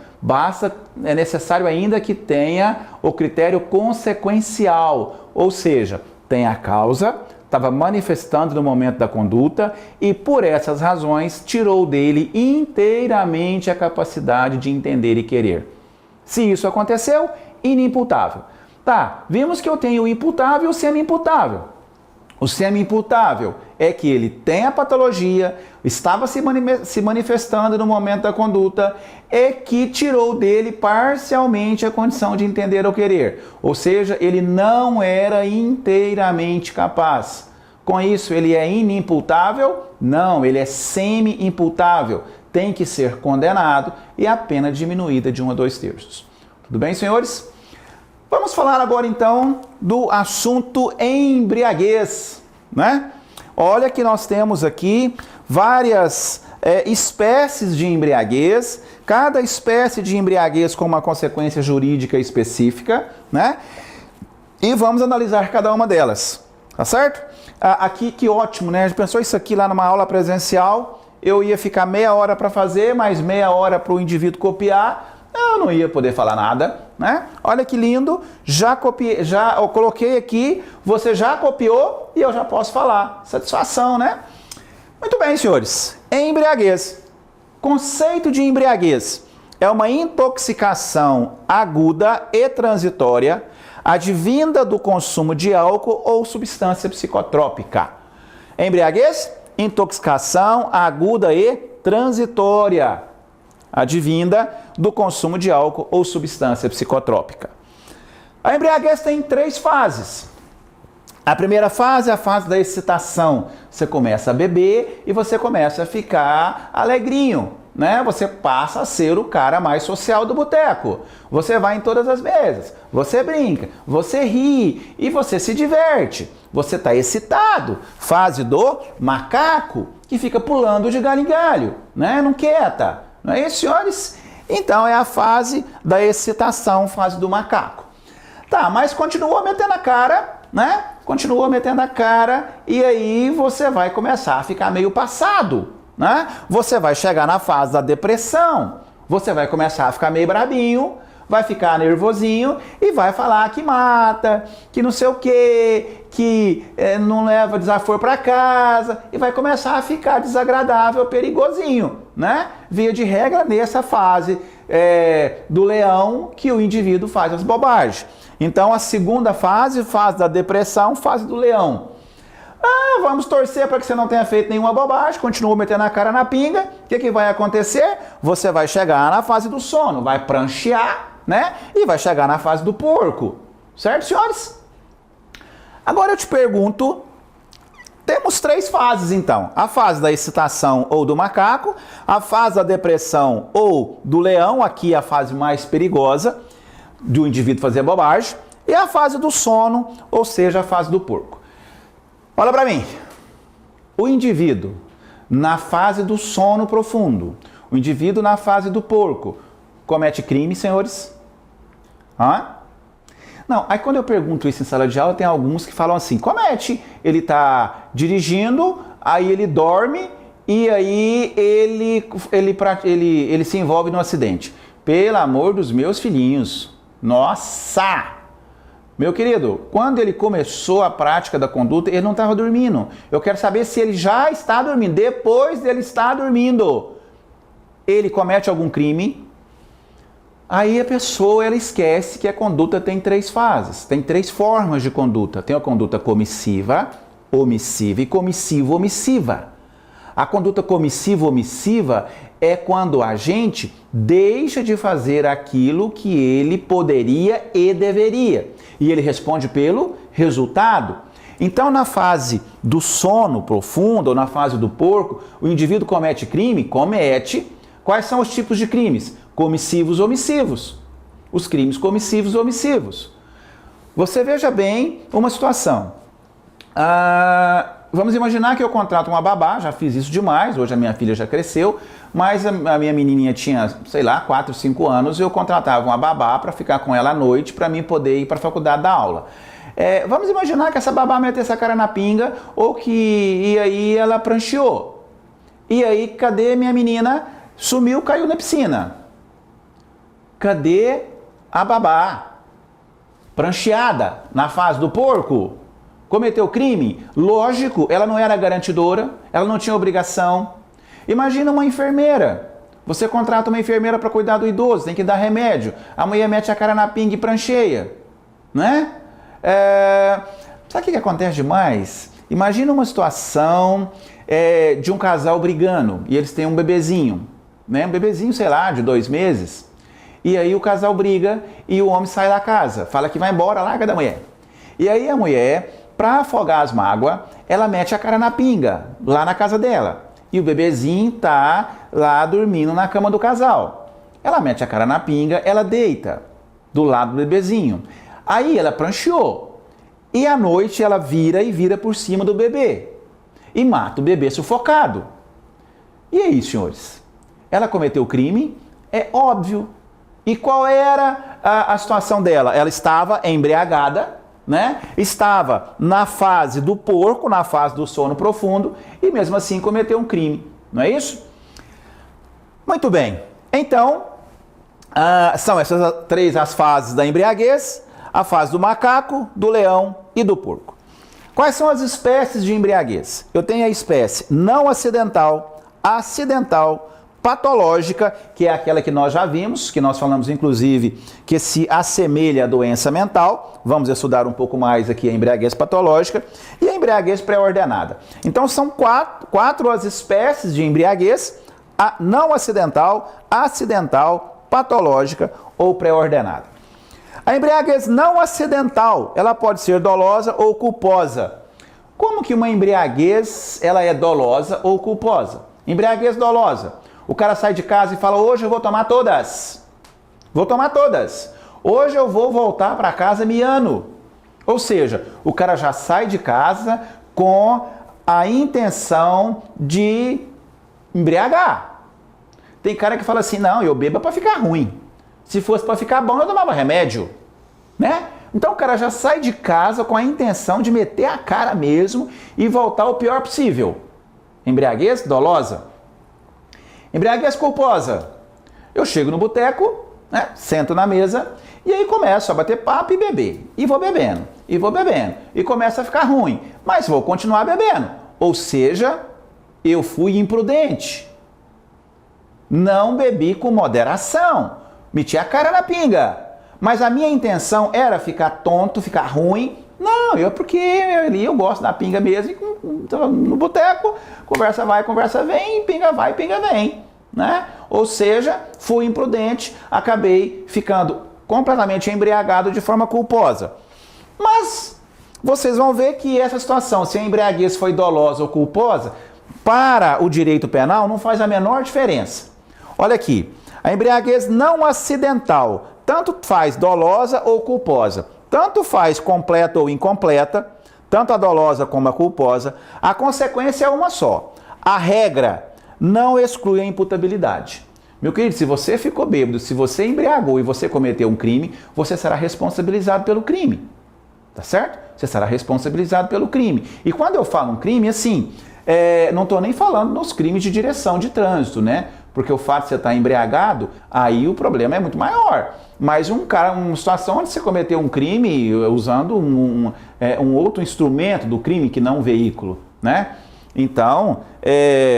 Speaker 1: É necessário ainda que tenha o critério consequencial, ou seja, tem a causa, estava manifestando no momento da conduta e por essas razões tirou dele inteiramente a capacidade de entender e querer. Se isso aconteceu, inimputável. Tá, vimos que eu tenho o imputável e o semi-imputável. O semi-imputável é que ele tem a patologia, estava se manifestando no momento da conduta e que tirou dele parcialmente a condição de entender ou querer. Ou seja, ele não era inteiramente capaz. Com isso, ele é inimputável? Não, ele é semi-imputável. Tem que ser condenado e a pena diminuída de 1 a 2/3. Tudo bem, senhores? Vamos falar agora então do assunto embriaguez, né? Olha que nós temos aqui várias espécies de embriaguez, cada espécie de embriaguez com uma consequência jurídica específica, né? E vamos analisar cada uma delas, tá certo? Aqui, que ótimo, né? A gente pensou isso aqui lá numa aula presencial, eu ia ficar meia hora para fazer, mais meia hora para o indivíduo copiar, eu não ia poder falar nada, né? Olha que lindo, eu coloquei aqui, você já copiou e eu já posso falar. Satisfação, né? Muito bem, senhores. Embriaguez. Conceito de embriaguez é uma intoxicação aguda e transitória advinda do consumo de álcool ou substância psicotrópica. Embriaguez, intoxicação aguda e transitória advinda do consumo de álcool ou substância psicotrópica. A embriaguez tem 3 fases. A primeira fase é a fase da excitação. Você começa a beber e você começa a ficar alegrinho, né? Você passa a ser o cara mais social do boteco. Você vai em todas as mesas, você brinca, você ri e você se diverte. Você está excitado. Fase do macaco, que fica pulando de galho em galho, né? Não quieta. Não é isso, senhores? Então é a fase da excitação, fase do macaco. Tá, mas continua metendo a cara, né? Continua metendo a cara e aí você vai começar a ficar meio passado, né? Você vai chegar na fase da depressão, você vai começar a ficar meio brabinho, vai ficar nervosinho e vai falar que mata, que não sei o quê, que não leva desaforo para casa e vai começar a ficar desagradável, perigosinho, né? Via de regra nessa fase do leão que o indivíduo faz as bobagens. Então a segunda fase, fase da depressão, fase do leão. Vamos torcer para que você não tenha feito nenhuma bobagem, continua metendo a cara na pinga. O que vai acontecer? Você vai chegar na fase do sono, vai pranchear, né? E vai chegar na fase do porco. Certo, senhores? Agora eu te pergunto, temos 3 fases então. A fase da excitação ou do macaco, a fase da depressão ou do leão, aqui é a fase mais perigosa do indivíduo fazer bobagem, e a fase do sono, ou seja, a fase do porco. Olha para mim. O indivíduo na fase do sono profundo, o indivíduo na fase do porco, comete crime, senhores? Não, aí quando eu pergunto isso em sala de aula, tem alguns que falam assim, comete, ele está dirigindo, aí ele dorme e aí ele se envolve num acidente. Pelo amor dos meus filhinhos, nossa! Meu querido, quando ele começou a prática da conduta, ele não estava dormindo. Eu quero saber se ele já está dormindo. Depois dele estar dormindo, ele comete algum crime. Aí a pessoa ela esquece que a conduta tem 3 fases, tem 3 formas de conduta. Tem a conduta comissiva, omissiva e comissivo-omissiva. A conduta comissivo-omissiva é quando a gente deixa de fazer aquilo que ele poderia e deveria. E ele responde pelo resultado. Então, na fase do sono profundo ou na fase do porco, o indivíduo comete crime? Comete. Quais são os tipos de crimes? Comissivos, omissivos. Os crimes comissivos, omissivos. Você veja bem uma situação. Vamos imaginar que eu contrato uma babá, já fiz isso demais, hoje a minha filha já cresceu, mas a minha menininha tinha, sei lá, 4, 5 anos, eu contratava uma babá para ficar com ela à noite, para mim poder ir para a faculdade dar aula. Vamos imaginar que essa babá metesse a cara na pinga, e aí ela prancheou. E aí, cadê minha menina? Sumiu, caiu na piscina. Cadê a babá? Prancheada, na fase do porco? Cometeu crime? Lógico, ela não era garantidora, ela não tinha obrigação. Imagina uma enfermeira. Você contrata uma enfermeira para cuidar do idoso, tem que dar remédio. A mulher mete a cara na pinga e prancheia. Né? Sabe o que acontece demais? Imagina uma situação de um casal brigando e eles têm um bebezinho. Né? Um bebezinho, sei lá, de 2 meses. E aí o casal briga e o homem sai da casa. Fala que vai embora, larga da mulher. E aí a mulher, para afogar as mágoas, ela mete a cara na pinga, lá na casa dela. E o bebezinho tá lá dormindo na cama do casal. Ela mete a cara na pinga, ela deita do lado do bebezinho. Aí ela prancheou. E à noite ela vira por cima do bebê. E mata o bebê sufocado. E aí, senhores? Ela cometeu crime? É óbvio. E qual era a situação dela? Ela estava embriagada, né? Estava na fase do porco, na fase do sono profundo, e mesmo assim cometeu um crime, não é isso? Muito bem, então, são essas 3 as fases da embriaguez, a fase do macaco, do leão e do porco. Quais são as espécies de embriaguez? Eu tenho a espécie não acidental, acidental, patológica, que é aquela que nós já vimos, que nós falamos inclusive que se assemelha à doença mental. Vamos estudar um pouco mais aqui a embriaguez patológica e a embriaguez pré-ordenada. Então são 4 as espécies de embriaguez: a não acidental, acidental, patológica ou pré-ordenada. A embriaguez não acidental, ela pode ser dolosa ou culposa. Como que uma embriaguez ela é dolosa ou culposa? Embriaguez dolosa. O cara sai de casa e fala, hoje eu vou tomar todas. Vou tomar todas. Hoje eu vou voltar para casa miando. Ou seja, o cara já sai de casa com a intenção de embriagar. Tem cara que fala assim, não, eu bebo para ficar ruim. Se fosse para ficar bom, eu tomava remédio, né? Então o cara já sai de casa com a intenção de meter a cara mesmo e voltar o pior possível. Embriaguez dolosa. Embriaguez culposa. Eu chego no boteco, né, sento na mesa e aí começo a bater papo e beber. E vou bebendo, e vou bebendo. E começa a ficar ruim, mas vou continuar bebendo. Ou seja, eu fui imprudente. Não bebi com moderação. Meti a cara na pinga. Mas a minha intenção era ficar tonto, ficar ruim. Não, porque ali eu gosto da pinga mesmo. No boteco, conversa vai, conversa vem, pinga vai, pinga vem. Né? Ou seja, fui imprudente, acabei ficando completamente embriagado de forma culposa. Mas vocês vão ver que essa situação, se a embriaguez foi dolosa ou culposa, para o direito penal não faz a menor diferença. Olha aqui, a embriaguez não acidental, tanto faz dolosa ou culposa, tanto faz completa ou incompleta, tanto a dolosa como a culposa, a consequência é uma só. A regra não exclui a imputabilidade. Meu querido, se você ficou bêbado, se você embriagou e você cometeu um crime, você será responsabilizado pelo crime. Tá certo? Você será responsabilizado pelo crime. E quando eu falo um crime, assim, não estou nem falando nos crimes de direção de trânsito, né? Porque o fato de você estar embriagado, aí o problema é muito maior. Mas uma situação onde você cometeu um crime usando um outro instrumento do crime que não um veículo, né? Então,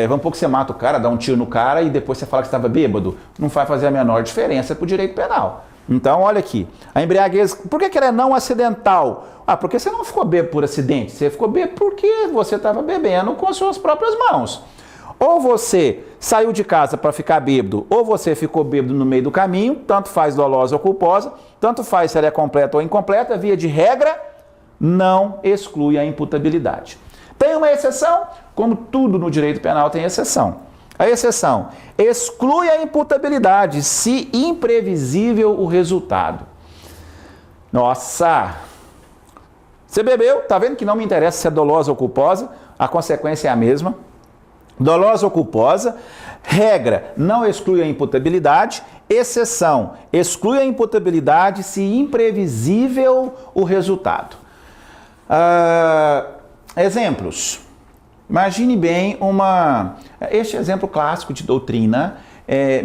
Speaker 1: vamos supor que você mata o cara, dá um tiro no cara e depois você fala que estava bêbado. Não vai fazer a menor diferença para o direito penal. Então, olha aqui, a embriaguez, por que ela é não acidental? Porque você não ficou bêbado por acidente, você ficou bêbado porque você estava bebendo com as suas próprias mãos. Ou você saiu de casa para ficar bêbado, ou você ficou bêbado no meio do caminho, tanto faz dolosa ou culposa, tanto faz se ela é completa ou incompleta, via de regra, não exclui a imputabilidade. Tem uma exceção, como tudo no direito penal tem exceção. A exceção exclui a imputabilidade se imprevisível o resultado. Nossa! Você bebeu, tá vendo que não me interessa se é dolosa ou culposa, a consequência é a mesma. Dolosa ou culposa, regra, não exclui a imputabilidade, exceção, exclui a imputabilidade se imprevisível o resultado. Exemplos. Imagine bem este exemplo clássico de doutrina,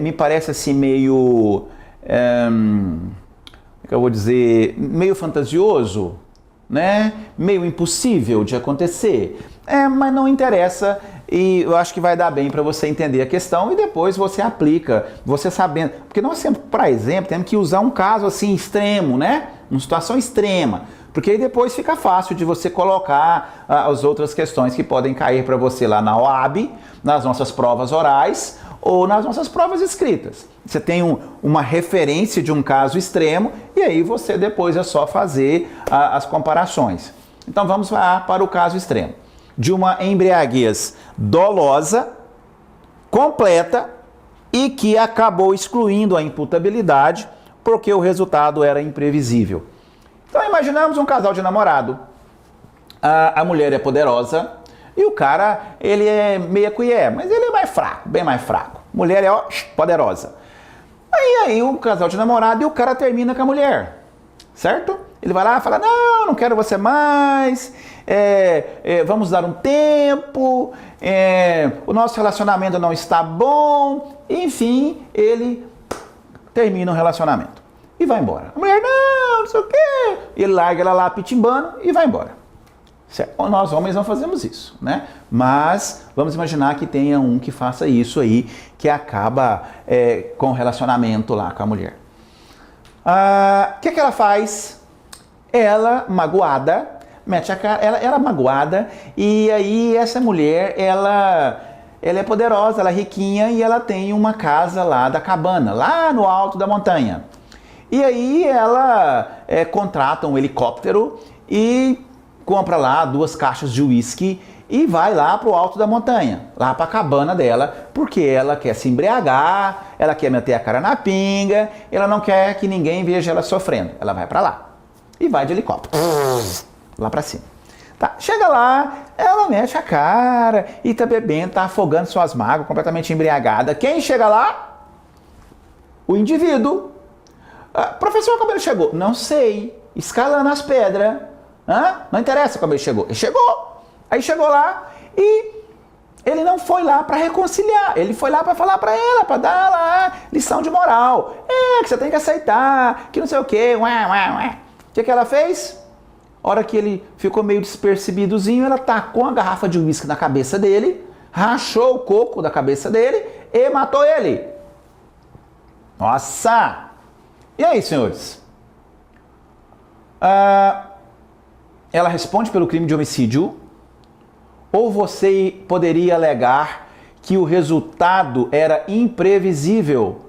Speaker 1: me parece assim meio, como é que eu vou dizer, meio fantasioso, né? Meio impossível de acontecer, mas não interessa e eu acho que vai dar bem para você entender a questão e depois você aplica, você sabendo, porque nós sempre, por exemplo, temos que usar um caso assim extremo, né? Uma situação extrema, porque aí depois fica fácil de você colocar as outras questões que podem cair para você lá na OAB, nas nossas provas orais ou nas nossas provas escritas. Você tem uma referência de um caso extremo e aí você depois é só fazer as comparações. Então vamos lá para o caso extremo. De uma embriaguez dolosa, completa e que acabou excluindo a imputabilidade porque o resultado era imprevisível. Então imaginamos um casal de namorado. A mulher é poderosa e o cara, ele é meia colher, mas ele é mais fraco, bem mais fraco. Mulher é poderosa. Aí o casal de namorado e o cara termina com a mulher, certo? Ele vai lá e fala, não quero você mais, vamos dar um tempo, o nosso relacionamento não está bom, enfim, ele termina o relacionamento e vai embora. A mulher, não sei o quê, ele larga ela lá pitimbando e vai embora. Certo? Nós homens não fazemos isso, né? Mas vamos imaginar que tenha um que faça isso aí, que acaba com o relacionamento lá com a mulher. O que ela faz? Ela, magoada, mete a cara, ela magoada, e aí essa mulher, ela é poderosa, ela é riquinha e ela tem uma casa lá da cabana, lá no alto da montanha. E aí ela contrata um helicóptero e compra lá 2 caixas de uísque e vai lá pro alto da montanha, lá pra cabana dela, porque ela quer se embriagar, ela quer meter a cara na pinga, ela não quer que ninguém veja ela sofrendo. Ela vai pra lá e vai de helicóptero, lá pra cima. Tá, chega lá, ela mexe a cara e tá bebendo, tá afogando suas mágoas, completamente embriagada. Quem chega lá? O indivíduo. Professor, como ele chegou? Não sei. Escalando as pedras. Não interessa como ele chegou. Ele chegou. Aí chegou lá e ele não foi lá para reconciliar. Ele foi lá para falar para ela, para dar lá lição de moral. Que você tem que aceitar, que não sei o quê. O que ela fez? A hora que ele ficou meio despercebidozinho, ela tacou uma garrafa de uísque na cabeça dele, rachou o coco da cabeça dele e matou ele. Nossa! E aí, senhores? Ela responde pelo crime de homicídio? Ou você poderia alegar que o resultado era imprevisível?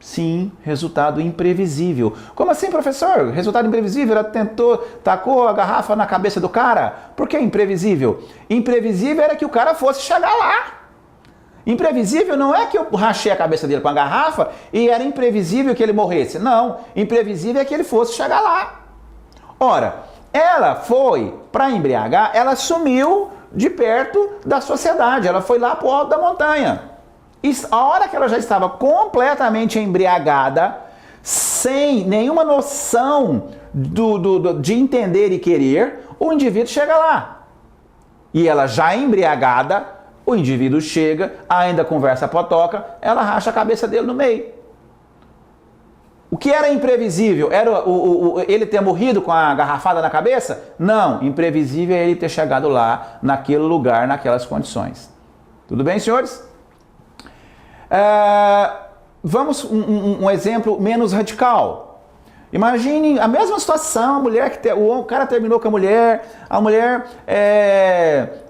Speaker 1: Sim, resultado imprevisível. Como assim, professor? Resultado imprevisível? Ela tacou a garrafa na cabeça do cara? Por que imprevisível? Imprevisível era que o cara fosse chegar lá. Imprevisível não é que eu rachei a cabeça dele com a garrafa e era imprevisível que ele morresse. Não, imprevisível é que ele fosse chegar lá. Ora, ela foi para embriagar, ela sumiu de perto da sociedade, ela foi lá para o alto da montanha. E a hora que ela já estava completamente embriagada, sem nenhuma noção de entender e querer, o indivíduo chega lá. E ela já embriagada, o indivíduo chega, ainda conversa potoca, ela racha a cabeça dele no meio. O que era imprevisível? Era ele ter morrido com a garrafada na cabeça? Não, imprevisível é ele ter chegado lá, naquele lugar, naquelas condições. Tudo bem, senhores? Vamos um exemplo menos radical. Imagine a mesma situação, a mulher o cara terminou com a mulher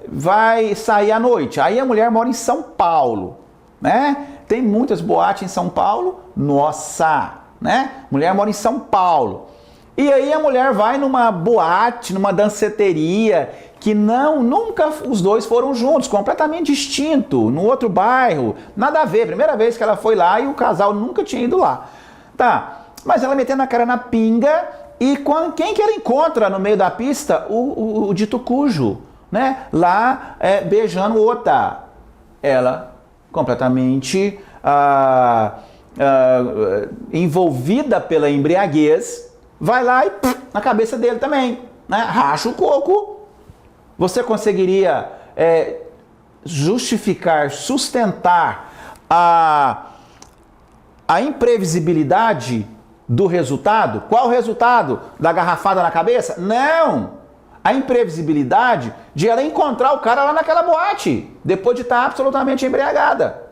Speaker 1: vai sair à noite. Aí a mulher mora em São Paulo, né? Tem muitas boates em São Paulo. Nossa, né? Mulher mora em São Paulo. E aí a mulher vai numa boate, numa danceteria, que nunca os dois foram juntos, completamente distinto, no outro bairro, nada a ver, primeira vez que ela foi lá e o casal nunca tinha ido lá. Tá, mas ela metendo a cara na pinga e quem que ela encontra no meio da pista? O dito cujo, né? Lá beijando outra. Ela completamente envolvida pela embriaguez, vai lá e na cabeça dele também, né? Racha o coco. Você conseguiria justificar, sustentar a imprevisibilidade do resultado? Qual o resultado? Da garrafada na cabeça? Não! A imprevisibilidade de ela encontrar o cara lá naquela boate, depois de estar absolutamente embriagada,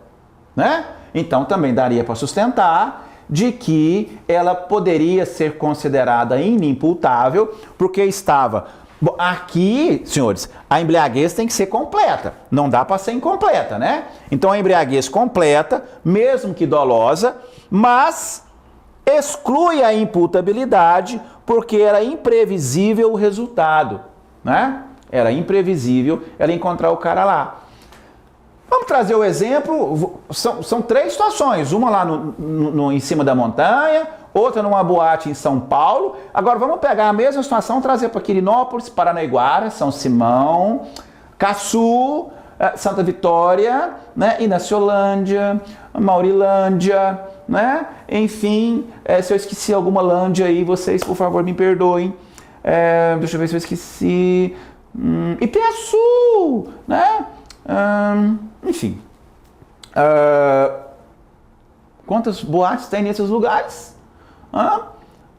Speaker 1: né? Então também daria para sustentar de que ela poderia ser considerada inimputável porque estava... Bom, aqui, senhores, a embriaguez tem que ser completa, não dá para ser incompleta, né? Então a embriaguez completa, mesmo que dolosa, mas exclui a imputabilidade porque era imprevisível o resultado, né? Era imprevisível ela encontrar o cara lá. Vamos trazer o exemplo, são 3 situações, uma lá em cima da montanha, outra numa boate em São Paulo. Agora vamos pegar a mesma situação, trazer para Quirinópolis, Paranaiguara, São Simão, Caçu, Santa Vitória, né? Inaciolândia, Maurilândia, né? Enfim, se eu esqueci alguma lândia aí, vocês por favor me perdoem. Deixa eu ver se eu esqueci. Ipiaçu, né? Enfim. Quantas boates tem nesses lugares?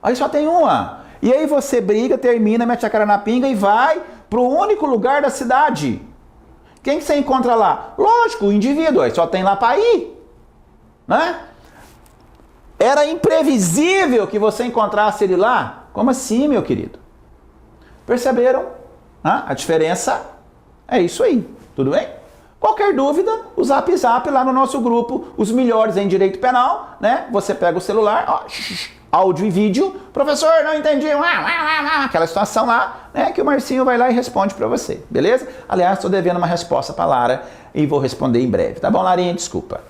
Speaker 1: Aí só tem uma. E aí você briga, termina, mete a cara na pinga e vai pro único lugar da cidade. Quem que você encontra lá? Lógico, o indivíduo, aí só tem lá para ir, né? Era imprevisível que você encontrasse ele lá? Como assim, meu querido? Perceberam? A diferença é isso aí, tudo bem? Qualquer dúvida, o Zap lá no nosso grupo, os melhores em direito penal, né? Você pega o celular, áudio e vídeo. Professor, não entendi. Aquela situação lá, né, que o Marcinho vai lá e responde para você, beleza? Aliás, estou devendo uma resposta para a Lara e vou responder em breve. Tá bom, Larinha? Desculpa.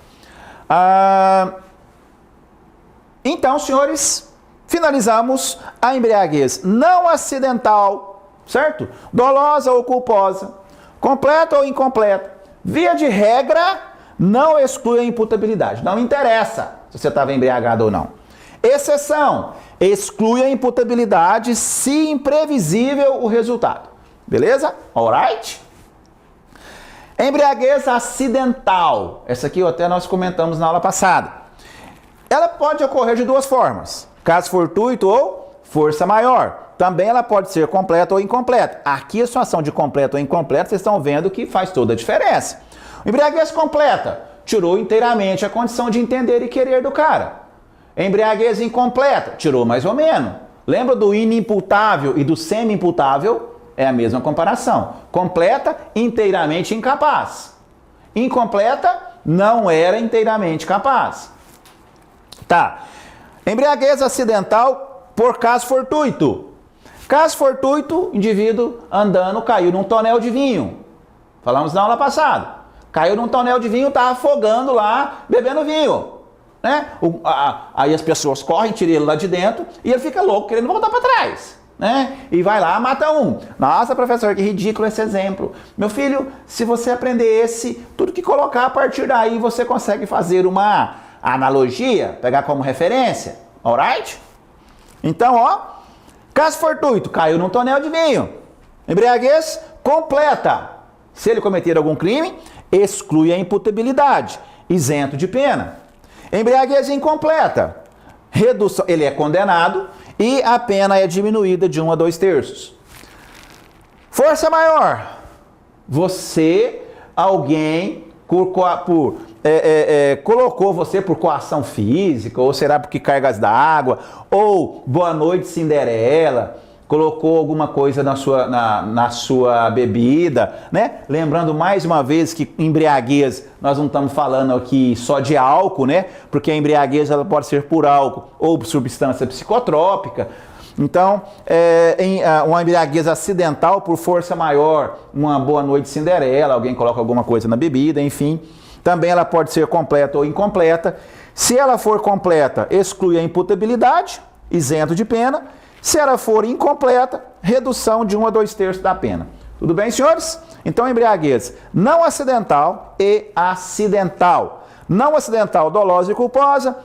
Speaker 1: Então, senhores, finalizamos a embriaguez não acidental, certo? Dolosa ou culposa, completa ou incompleta. Via de regra, não exclui a imputabilidade. Não interessa se você estava embriagado ou não. Exceção, exclui a imputabilidade se imprevisível o resultado. Beleza? Alright? Embriaguez acidental. Essa aqui até nós comentamos na aula passada. Ela pode ocorrer de duas formas. Caso fortuito ou força maior. Também ela pode ser completa ou incompleta. Aqui a situação de completa ou incompleta, vocês estão vendo que faz toda a diferença. Embriaguez completa tirou inteiramente a condição de entender e querer do cara. Embriaguez incompleta, tirou mais ou menos. Lembra do inimputável e do semi-imputável? É a mesma comparação. Completa, inteiramente incapaz. Incompleta, não era inteiramente capaz. Tá. Embriaguez acidental por caso fortuito. Caso fortuito, indivíduo andando caiu num tonel de vinho. Falamos na aula passada. Caiu num tonel de vinho, tá afogando lá, bebendo vinho. Né? Aí as pessoas correm, tiram ele lá de dentro e ele fica louco, querendo voltar para trás. Né? E vai lá, mata um. Nossa, professor, que ridículo esse exemplo. Meu filho, se você aprender esse, tudo que colocar a partir daí você consegue fazer uma analogia, pegar como referência. Alright? Então, ó, caso fortuito, caiu num tonel de vinho. Embriaguez completa. Se ele cometer algum crime, exclui a imputabilidade, isento de pena. Embriaguez incompleta, redução, ele é condenado e a pena é diminuída de 1 a 2/3. Força maior, alguém colocou você por coação física, ou será porque cargas d'água, ou boa noite Cinderela, colocou alguma coisa na sua bebida, né? Lembrando mais uma vez que embriaguez, nós não estamos falando aqui só de álcool, né? Porque a embriaguez ela pode ser por álcool ou por substância psicotrópica. Então, uma embriaguez acidental por força maior, uma boa noite Cinderela, alguém coloca alguma coisa na bebida, enfim. Também ela pode ser completa ou incompleta. Se ela for completa, exclui a imputabilidade, isento de pena. Se ela for incompleta, redução de 1 a 2/3 da pena. Tudo bem, senhores? Então, embriaguez não acidental e acidental. Não acidental, dolosa e culposa.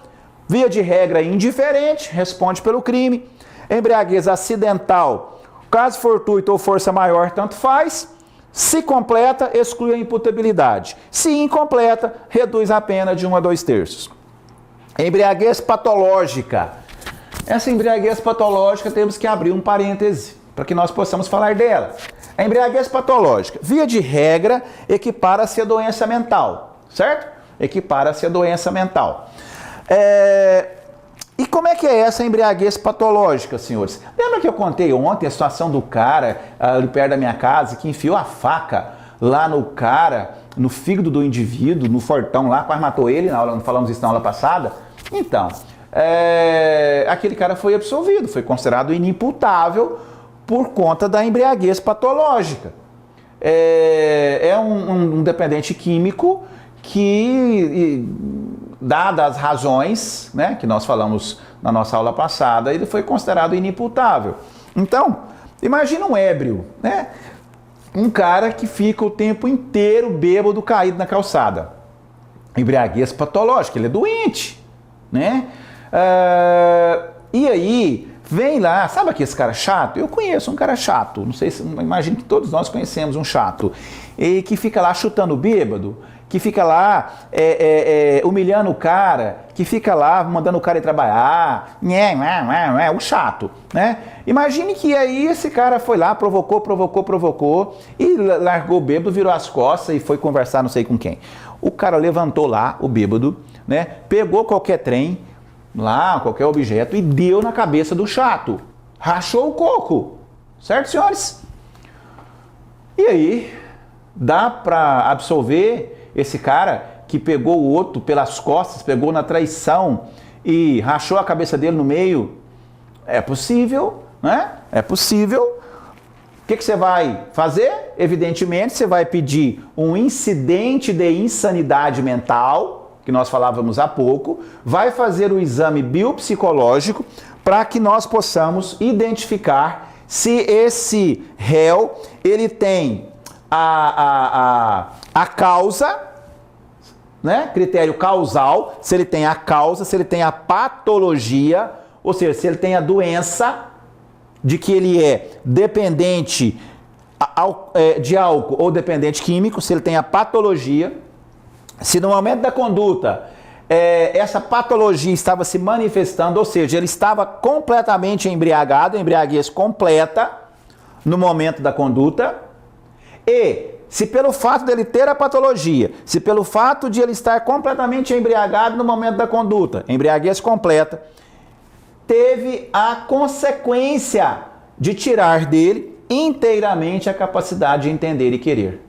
Speaker 1: Via de regra, indiferente, responde pelo crime. Embriaguez acidental, caso fortuito ou força maior, tanto faz. Se completa, exclui a imputabilidade. Se incompleta, reduz a pena de 1 a 2/3. Embriaguez patológica. Essa embriaguez patológica temos que abrir um parêntese para que nós possamos falar dela. A embriaguez patológica, via de regra, equipara-se a doença mental, certo? Equipara-se a doença mental. E como é que é essa embriaguez patológica, senhores? Lembra que eu contei ontem a situação do cara ali perto da minha casa que enfiou a faca lá no cara, no fígado do indivíduo, no fortão lá, quase matou ele, na aula, falamos isso na aula passada? Então, aquele cara foi absolvido, foi considerado inimputável por conta da embriaguez patológica. É um dependente químico que, dadas as razões, né, que nós falamos na nossa aula passada, ele foi considerado inimputável. Então, imagina um ébrio, né? Um cara que fica o tempo inteiro bêbado, caído na calçada. Embriaguez patológica, ele é doente, né? E aí, vem lá, sabe aquele cara chato? Eu conheço um cara chato, não sei se, imagino que todos nós conhecemos um chato, e que fica lá chutando bêbado, que fica lá humilhando o cara, que fica lá mandando o cara ir trabalhar, o chato, né? Imagine que aí esse cara foi lá, provocou, e largou o bêbado, virou as costas e foi conversar não sei com quem. O cara levantou lá, o bêbado, né? Pegou qualquer trem, lá, qualquer objeto, e deu na cabeça do chato. Rachou o coco. Certo, senhores? E aí, dá para absolver esse cara que pegou o outro pelas costas, pegou na traição e rachou a cabeça dele no meio? É possível, né? É possível. O que você vai fazer? Evidentemente, você vai pedir um incidente de insanidade mental, que nós falávamos há pouco, vai fazer o exame biopsicológico para que nós possamos identificar se esse réu ele tem a causa, né? Critério causal, se ele tem a causa, se ele tem a patologia, ou seja, se ele tem a doença de que ele é dependente de álcool ou dependente químico, se ele tem a patologia, se no momento da conduta essa patologia estava se manifestando, ou seja, ele estava completamente embriagado, embriaguez completa no momento da conduta, e se pelo fato dele ter a patologia, se pelo fato de ele estar completamente embriagado no momento da conduta, embriaguez completa, teve a consequência de tirar dele inteiramente a capacidade de entender e querer.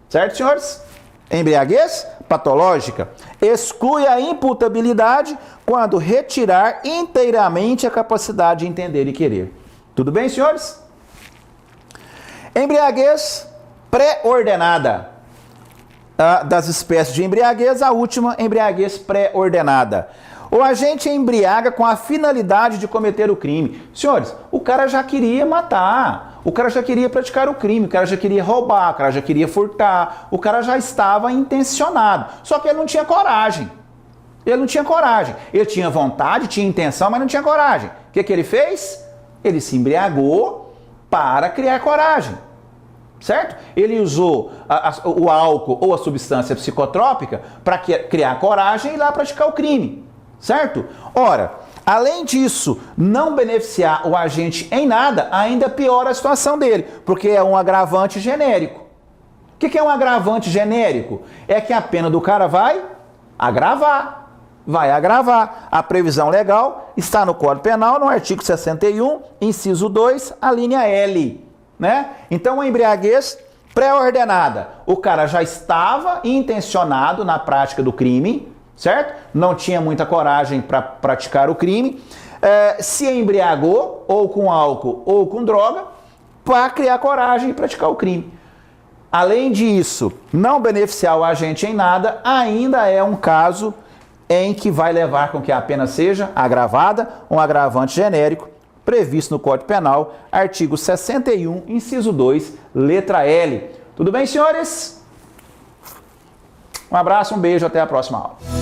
Speaker 1: Certo, senhores? Embriaguez patológica exclui a imputabilidade quando retirar inteiramente a capacidade de entender e querer. Tudo bem, senhores? Embriaguez pré-ordenada. Das espécies de embriaguez, a última, embriaguez pré-ordenada. O agente embriaga com a finalidade de cometer o crime. Senhores, o cara já queria matar, o cara já queria praticar o crime, o cara já queria roubar, o cara já queria furtar, o cara já estava intencionado. Só que ele não tinha coragem. Ele não tinha coragem. Ele tinha vontade, tinha intenção, mas não tinha coragem. O que ele fez? Ele se embriagou para criar coragem. Certo? Ele usou o álcool ou a substância psicotrópica para criar coragem e ir lá praticar o crime. Certo? Ora, além disso, não beneficiar o agente em nada, ainda piora a situação dele, porque é um agravante genérico. O que é um agravante genérico? É que a pena do cara vai agravar. Vai agravar. A previsão legal está no Código Penal, no artigo 61, inciso 2, a linha L. Né? Então, a embriaguez pré-ordenada. O cara já estava intencionado na prática do crime, certo? Não tinha muita coragem para praticar o crime, se embriagou, ou com álcool ou com droga, para criar coragem e praticar o crime. Além disso, não beneficiar o agente em nada, ainda é um caso em que vai levar com que a pena seja agravada, um agravante genérico, previsto no Código Penal, artigo 61, inciso 2, letra L. Tudo bem, senhores? Um abraço, um beijo, até a próxima aula.